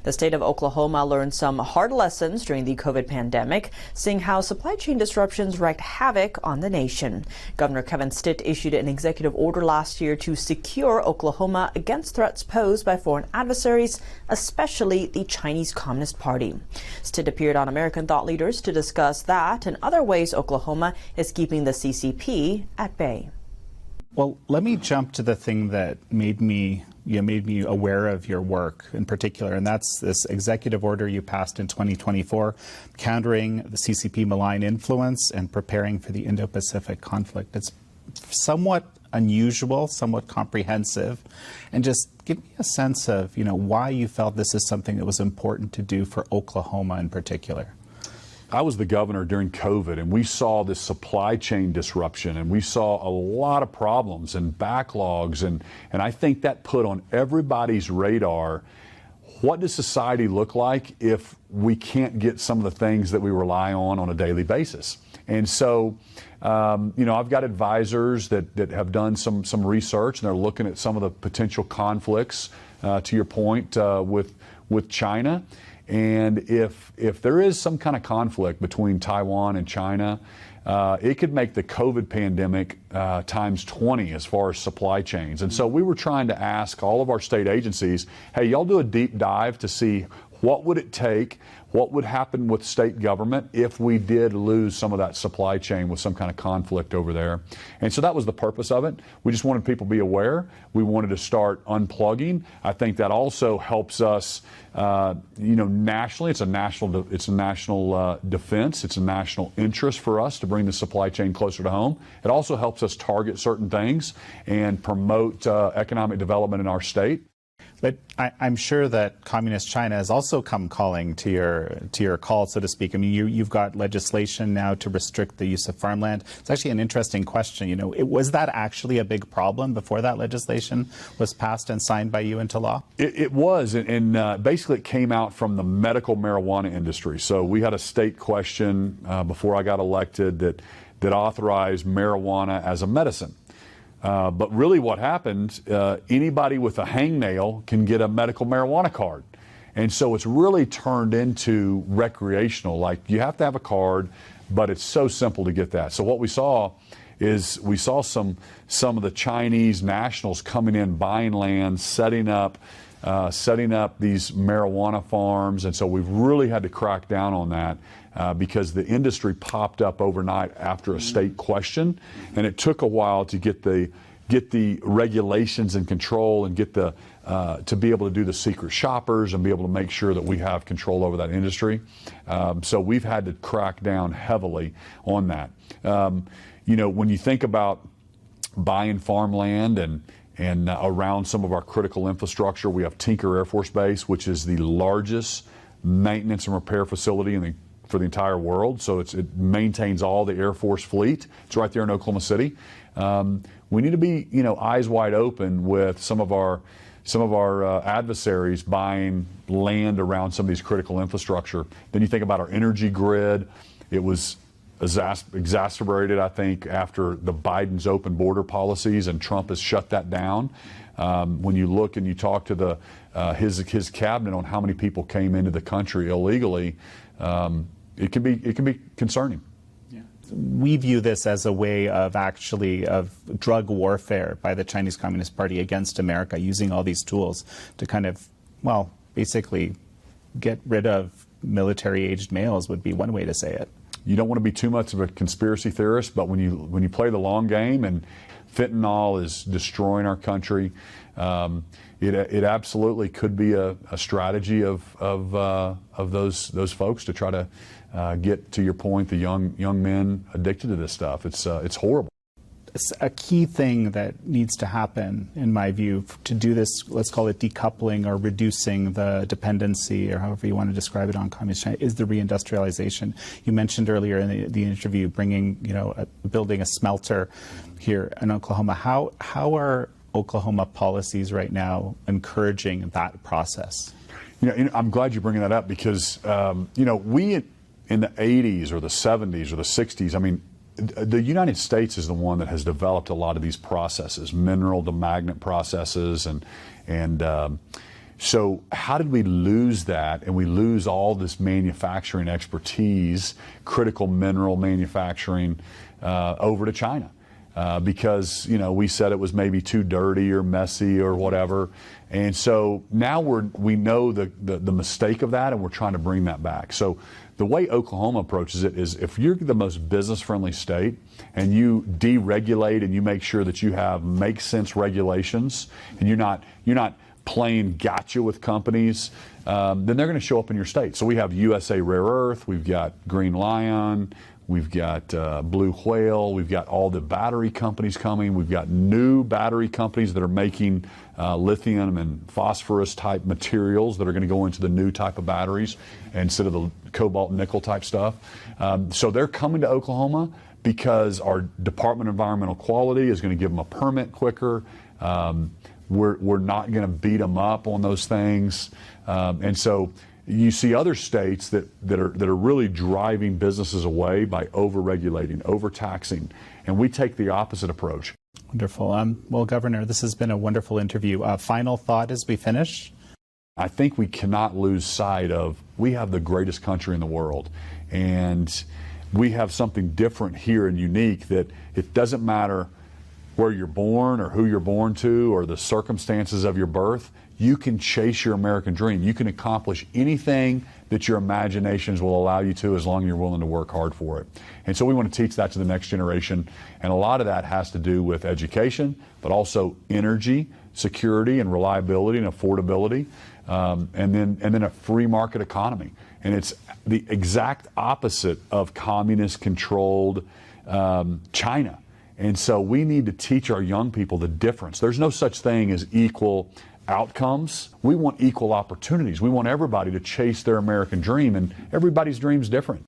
The state of Oklahoma learned some hard lessons during the COVID pandemic, seeing how supply chain disruptions wreaked havoc on the nation. Governor Kevin Sstitt issued an executive order last year to secure Oklahoma against threats posed by foreign adversaries, especially the Chinese Communist Party. Sstitt appeared on American Thought Leaders to discuss that and other ways Oklahoma is keeping the CCP at bay. Well, let me jump to the thing that made me aware of your work in particular, and that's this executive order you passed in 2024, countering the CCP malign influence and preparing for the Indo-Pacific conflict. It's somewhat unusual, somewhat comprehensive, and just give me a sense of, why you felt this is something that was important to do for Oklahoma in particular. I was the governor during COVID, and we saw this supply chain disruption, and we saw a lot of problems and backlogs, and I think that put on everybody's radar, what does society look like if we can't get some of the things that we rely on a daily basis? And so, I've got advisors that have done some research, and they're looking at some of the potential conflicts, to your point, with China. And if there is some kind of conflict between Taiwan and China, it could make the COVID pandemic times 20 as far as supply chains. And so we were trying to ask all of our state agencies, hey, y'all do a deep dive to see what would it take, what would happen with state government if we did lose some of that supply chain with some kind of conflict over there. And so that was the purpose of it. We just wanted people to be aware. We wanted to start unplugging. I think that also helps us, nationally. It's a national defense. It's a national interest for us to bring the supply chain closer to home. It also helps us target certain things and promote economic development in our state. But I'm sure that Communist China has also come calling to your call, so to speak. I mean, you've got legislation now to restrict the use of farmland. It's actually an interesting question. Was that actually a big problem before that legislation was passed and signed by you into law? It was, and basically it came out from the medical marijuana industry. So we had a state question before I got elected that authorized marijuana as a medicine. But really what happened, anybody with a hangnail can get a medical marijuana card. And so it's really turned into recreational. Like, you have to have a card, but it's so simple to get that. So what we saw is some of the Chinese nationals coming in, buying land, setting up these marijuana farms. And so we've really had to crack down on that. Because the industry popped up overnight after a state question, and it took a while to get the regulations and control and get to be able to do the secret shoppers and be able to make sure that we have control over that industry. So we've had to crack down heavily on that. When you think about buying farmland and around some of our critical infrastructure, we have Tinker Air Force Base, which is the largest maintenance and repair facility for the entire world. So it maintains all the Air Force fleet. It's right there in Oklahoma City. We need to be, eyes wide open with some of our adversaries buying land around some of these critical infrastructure. Then you think about our energy grid. It was exacerbated, I think, after the Biden's open border policies, and Trump has shut that down. When you look and you talk to his cabinet on how many people came into the country illegally, it can be concerning. Yeah. We view this as a way of drug warfare by the Chinese Communist Party against America, using all these tools to kind of, basically get rid of military-aged males would be one way to say it. You don't want to be too much of a conspiracy theorist, but when you play the long game, and fentanyl is destroying our country, it absolutely could be a strategy of those folks to try to get, to your point, the young men addicted to this stuff. It's horrible. A key thing that needs to happen, in my view, to do this, let's call it decoupling or reducing the dependency, or however you want to describe it, on Communist China, is the reindustrialization. You mentioned earlier in the interview building a smelter here in Oklahoma. How are Oklahoma policies right now encouraging that process? I'm glad you're bringing that up, because we in the 80s or the 70s or the 60s, the United States is the one that has developed a lot of these processes, mineral to magnet processes, and So how did we lose that, and we lose all this manufacturing expertise, critical mineral manufacturing, over to China? Because, you know, we said it was maybe too dirty or messy or whatever. And so now we know the mistake of that, and we're trying to bring that back. So the way Oklahoma approaches it is, if you're the most business-friendly state and you deregulate and you make sure that you have make sense regulations, and you're not playing gotcha with companies, then they're going to show up in your state. So we have USA Rare Earth, we've got Green Lion, we've got Blue Whale, we've got all the battery companies coming, we've got new battery companies that are making lithium and phosphorus type materials that are going to go into the new type of batteries instead of the cobalt nickel type stuff. So they're coming to Oklahoma because our Department of Environmental Quality is going to give them a permit quicker. We're not going to beat them up on those things. And so you see other states that are really driving businesses away by over-regulating, over-taxing, and we take the opposite approach. Wonderful. Well, Governor, this has been a wonderful interview. Final thought as we finish? I think we cannot lose sight of, we have the greatest country in the world, and we have something different here and unique, that it doesn't matter where you're born or who you're born to or the circumstances of your birth. You can chase your American dream. You can accomplish anything that your imaginations will allow you to, as long as you're willing to work hard for it. And so we want to teach that to the next generation. And a lot of that has to do with education, but also energy, security and reliability and affordability, and then a free market economy. And it's the exact opposite of communist-controlled China. And so we need to teach our young people the difference. There's no such thing as equal outcomes. We want equal opportunities. We want everybody to chase their American dream, and everybody's dream's different.